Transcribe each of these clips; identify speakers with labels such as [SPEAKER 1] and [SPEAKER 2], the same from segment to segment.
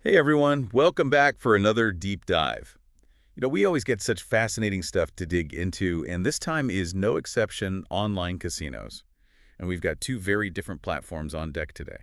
[SPEAKER 1] Hey everyone, welcome back for another deep dive. We always get such fascinating stuff to dig into, and this time is no exception: online casinos. And we've got two very different platforms on deck today.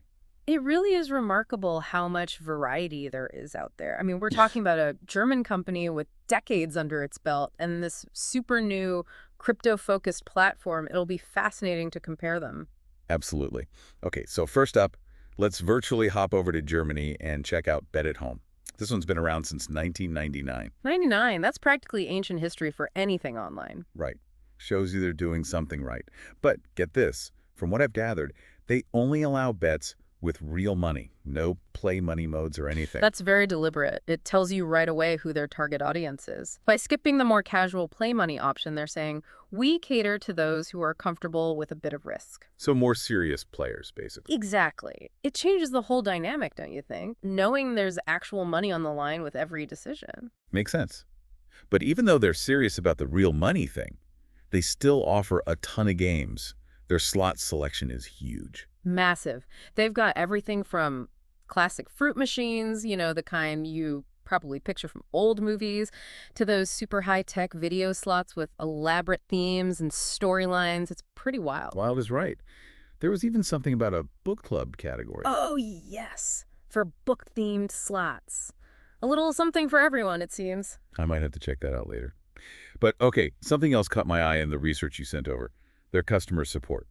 [SPEAKER 2] It really is remarkable how much variety there is out there. I mean, we're talking about a German company with decades under its belt and this super new crypto-focused platform. It'll be fascinating to compare them.
[SPEAKER 1] Absolutely. Okay, so first up, let's virtually hop over to Germany and check out Bet at Home. This one's been around since 1999.
[SPEAKER 2] 99, that's practically ancient history for anything online.
[SPEAKER 1] Right. Shows you they're doing something right. But get this, from what I've gathered, they only allow bets with real money, no play money modes or anything.
[SPEAKER 2] That's very deliberate. It tells you right away who their target audience is. By skipping the more casual play money option, they're saying, we cater to those who are comfortable with a bit of risk.
[SPEAKER 1] So more serious players, basically.
[SPEAKER 2] Exactly. It changes the whole dynamic, don't you think? Knowing there's actual money on the line with every decision.
[SPEAKER 1] Makes sense. But even though they're serious about the real money thing, they still offer a ton of games. Their slot selection is huge.
[SPEAKER 2] Massive. They've got everything from classic fruit machines, the kind you probably picture from old movies, to those super high-tech video slots with elaborate themes and storylines. It's pretty wild.
[SPEAKER 1] Wild is right. There was even something about a book club category.
[SPEAKER 2] Oh, yes. For book-themed slots. A little something for everyone, it seems.
[SPEAKER 1] I might have to check that out later. But okay, something else caught my eye in the research you sent over. Their customer support.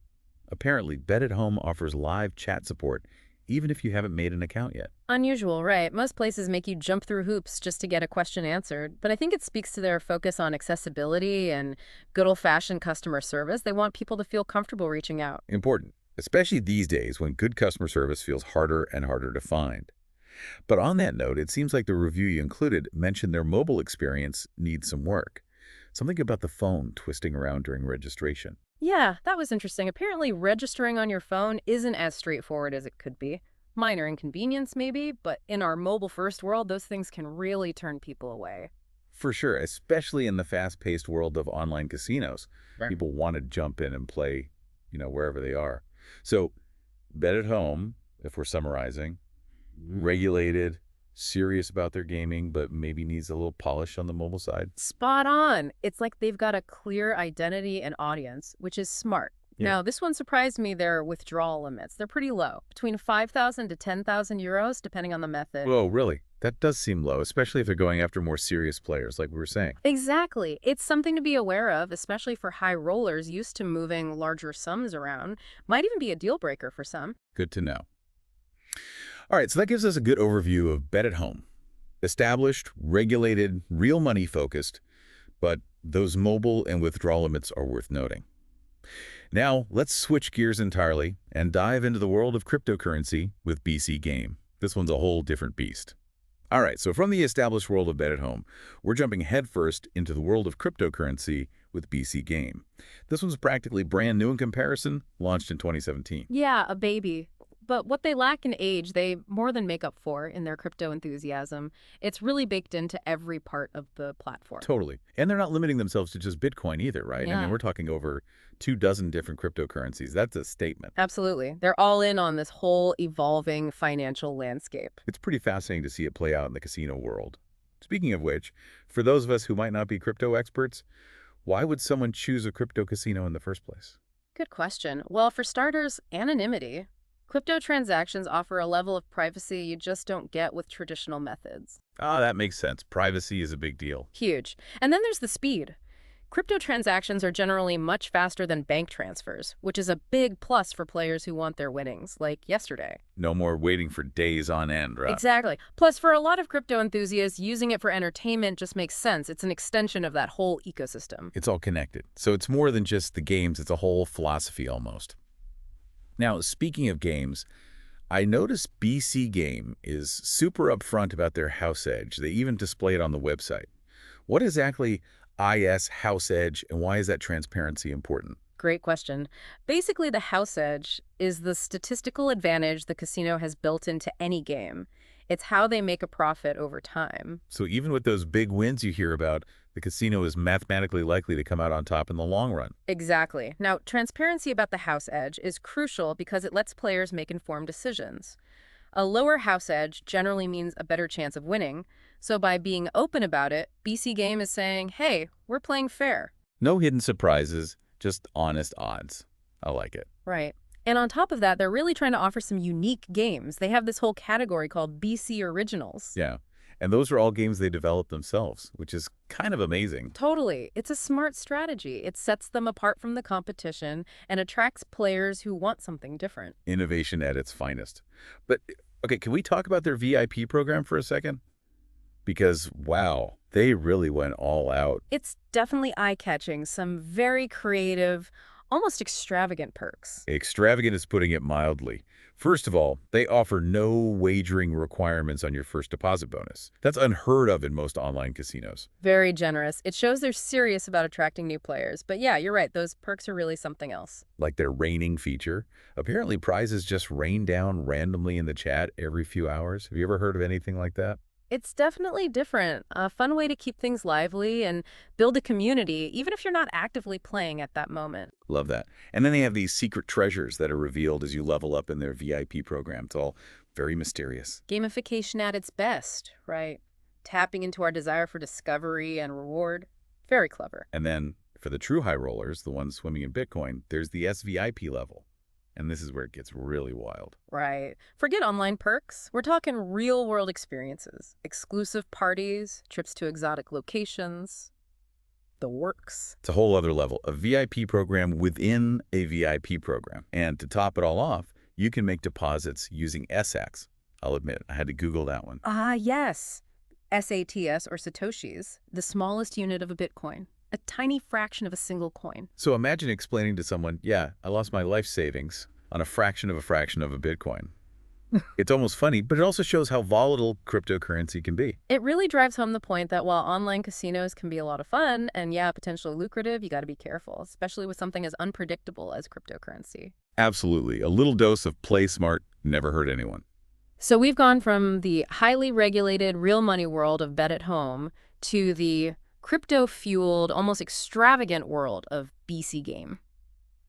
[SPEAKER 1] Apparently, Bet at Home offers live chat support even if you haven't made an account yet.
[SPEAKER 2] Unusual, right? Most places make you jump through hoops just to get a question answered, but I think it speaks to their focus on accessibility and good old-fashioned customer service. They want people to feel comfortable reaching out.
[SPEAKER 1] Important, especially these days when good customer service feels harder and harder to find. But on that note, it seems like the review you included mentioned their mobile experience needs some work. Something about the phone twisting around during registration.
[SPEAKER 2] Yeah, that was interesting. Apparently, registering on your phone isn't as straightforward as it could be. Minor inconvenience, maybe, but in our mobile-first world, those things can really turn people away.
[SPEAKER 1] For sure, especially in the fast-paced world of online casinos.
[SPEAKER 2] Right.
[SPEAKER 1] People want to jump in and play, wherever they are. So, Bet at Home, if we're summarizing, regulated, serious about their gaming, but maybe needs a little polish on the mobile side.
[SPEAKER 2] Spot on. It's like they've got a clear identity and audience, which is smart.
[SPEAKER 1] Yeah.
[SPEAKER 2] Now, this one surprised me, their withdrawal limits. They're pretty low, between 5,000 to 10,000 euros, depending on the method.
[SPEAKER 1] Whoa, really? That does seem low, especially if they're going after more serious players, like we were saying.
[SPEAKER 2] Exactly. It's something to be aware of, especially for high rollers used to moving larger sums around. Might even be a deal breaker for some.
[SPEAKER 1] Good to know. All right, so that gives us a good overview of Bet at Home. Established, regulated, real money focused, but those mobile and withdrawal limits are worth noting. Now, let's switch gears entirely and dive into the world of cryptocurrency with BCGame. This one's a whole different beast. All right, so from the established world of Bet at Home, we're jumping headfirst into the world of cryptocurrency with BCGame. This one's practically brand new in comparison, launched in 2017.
[SPEAKER 2] Yeah, a baby. But what they lack in age, they more than make up for in their crypto enthusiasm. It's really baked into every part of the platform.
[SPEAKER 1] Totally. And they're not limiting themselves to just Bitcoin either, right? I
[SPEAKER 2] Yeah.
[SPEAKER 1] mean, we're talking over 24 different cryptocurrencies. That's a statement.
[SPEAKER 2] Absolutely. They're all in on this whole evolving financial landscape.
[SPEAKER 1] It's pretty fascinating to see it play out in the casino world. Speaking of which, for those of us who might not be crypto experts, why would someone choose a crypto casino in the first place?
[SPEAKER 2] Good question. Well, for starters, anonymity. Crypto transactions offer a level of privacy you just don't get with traditional methods.
[SPEAKER 1] Ah, that makes sense. Privacy is a big deal.
[SPEAKER 2] Huge. And then there's the speed. Crypto transactions are generally much faster than bank transfers, which is a big plus for players who want their winnings, like yesterday.
[SPEAKER 1] No more waiting for days on end, right?
[SPEAKER 2] Exactly. Plus, for a lot of crypto enthusiasts, using it for entertainment just makes sense. It's an extension of that whole ecosystem.
[SPEAKER 1] It's all connected. So it's more than just the games. It's a whole philosophy almost. Now, speaking of games, I noticed BCGame is super upfront about their house edge. They even display it on the website. What exactly is house edge, and why is that transparency important?
[SPEAKER 2] Great question. Basically, the house edge is the statistical advantage the casino has built into any game. It's how they make a profit over time.
[SPEAKER 1] So even with those big wins you hear about, the casino is mathematically likely to come out on top in the long run.
[SPEAKER 2] Exactly. Now, transparency about the house edge is crucial because it lets players make informed decisions. A lower house edge generally means a better chance of winning. So by being open about it, BC Game is saying, hey, we're playing fair.
[SPEAKER 1] No hidden surprises, just honest odds. I like it.
[SPEAKER 2] Right. And on top of that, they're really trying to offer some unique games. They have this whole category called BC Originals.
[SPEAKER 1] Yeah. And those are all games they developed themselves, which is kind of amazing.
[SPEAKER 2] Totally. It's a smart strategy. It sets them apart from the competition and attracts players who want something different.
[SPEAKER 1] Innovation at its finest. But, okay, can we talk about their VIP program for a second? Because, wow, they really went all out.
[SPEAKER 2] It's definitely eye-catching, some very creative, almost extravagant perks.
[SPEAKER 1] Extravagant is putting it mildly. First of all, they offer no wagering requirements on your first deposit bonus. That's unheard of in most online casinos.
[SPEAKER 2] Very generous. It shows they're serious about attracting new players. But yeah, you're right. Those perks are really something else.
[SPEAKER 1] Like their raining feature. Apparently prizes just rain down randomly in the chat every few hours. Have you ever heard of anything like that?
[SPEAKER 2] It's definitely different. A fun way to keep things lively and build a community, even if you're not actively playing at that moment.
[SPEAKER 1] Love that. And then they have these secret treasures that are revealed as you level up in their VIP program. It's all very mysterious.
[SPEAKER 2] Gamification at its best, right? Tapping into our desire for discovery and reward. Very clever.
[SPEAKER 1] And then for the true high rollers, the ones swimming in Bitcoin, there's the SVIP level. And this is where it gets really wild.
[SPEAKER 2] Right. Forget online perks. We're talking real-world experiences. Exclusive parties, trips to exotic locations, the works.
[SPEAKER 1] It's a whole other level, a VIP program within a VIP program. And to top it all off, you can make deposits using SX. I'll admit, I had to Google that one.
[SPEAKER 2] Yes. SATS, or Satoshis, the smallest unit of a Bitcoin. A tiny fraction of a single coin.
[SPEAKER 1] So imagine explaining to someone, yeah, I lost my life savings on a fraction of a Bitcoin. It's almost funny, but it also shows how volatile cryptocurrency can be.
[SPEAKER 2] It really drives home the point that while online casinos can be a lot of fun and, yeah, potentially lucrative, you got to be careful, especially with something as unpredictable as cryptocurrency.
[SPEAKER 1] Absolutely. A little dose of play smart never hurt anyone.
[SPEAKER 2] So we've gone from the highly regulated real money world of bet at home to the crypto-fueled, almost extravagant world of BC Game.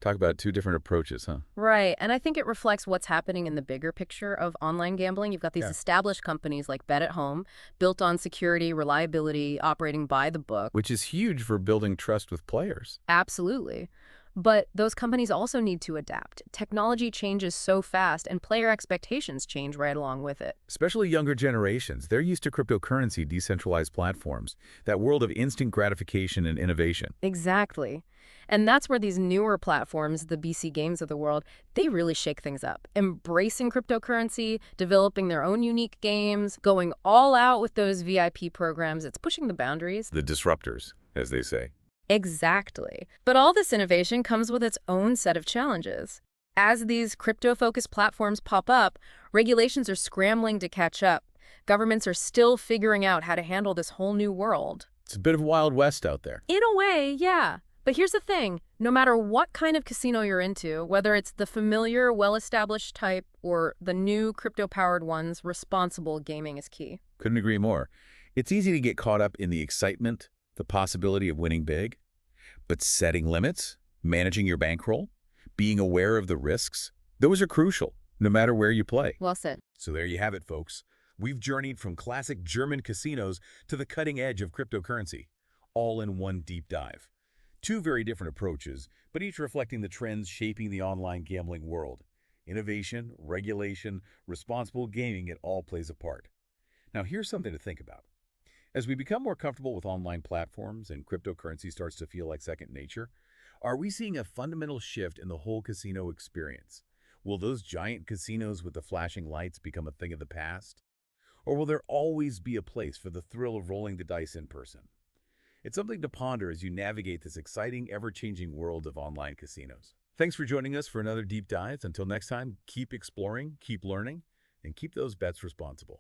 [SPEAKER 1] Talk about two different approaches, huh?
[SPEAKER 2] Right, and I think it reflects what's happening in the bigger picture of online gambling. You've got these established companies like Bet at Home, built on security, reliability, operating by the book.
[SPEAKER 1] Which is huge for building trust with players.
[SPEAKER 2] Absolutely. But those companies also need to adapt. Technology changes so fast, and player expectations change right along with it.
[SPEAKER 1] Especially younger generations. They're used to cryptocurrency, decentralized platforms, that world of instant gratification and innovation.
[SPEAKER 2] Exactly. And that's where these newer platforms, the BC Games of the world, they really shake things up. Embracing cryptocurrency, developing their own unique games, going all out with those VIP programs. It's pushing the boundaries.
[SPEAKER 1] The disruptors, as they say.
[SPEAKER 2] Exactly. But all this innovation comes with its own set of challenges. As these crypto-focused platforms pop up, regulations are scrambling to catch up. Governments are still figuring out how to handle this whole new world.
[SPEAKER 1] It's a bit of Wild West out there.
[SPEAKER 2] In a way, yeah. But here's the thing. No matter what kind of casino you're into, whether it's the familiar, well-established type or the new crypto-powered ones, responsible gaming is key.
[SPEAKER 1] Couldn't agree more. It's easy to get caught up in the excitement, the possibility of winning big, but setting limits, managing your bankroll, being aware of the risks, those are crucial, no matter where you play.
[SPEAKER 2] Well said.
[SPEAKER 1] So there you have it, folks. We've journeyed from classic German casinos to the cutting edge of cryptocurrency, all in one deep dive. Two very different approaches, but each reflecting the trends shaping the online gambling world. Innovation, regulation, responsible gaming, it all plays a part. Now here's something to think about. As we become more comfortable with online platforms and cryptocurrency starts to feel like second nature, are we seeing a fundamental shift in the whole casino experience? Will those giant casinos with the flashing lights become a thing of the past? Or will there always be a place for the thrill of rolling the dice in person? It's something to ponder as you navigate this exciting, ever-changing world of online casinos. Thanks for joining us for another deep dive. Until next time, keep exploring, keep learning, and keep those bets responsible.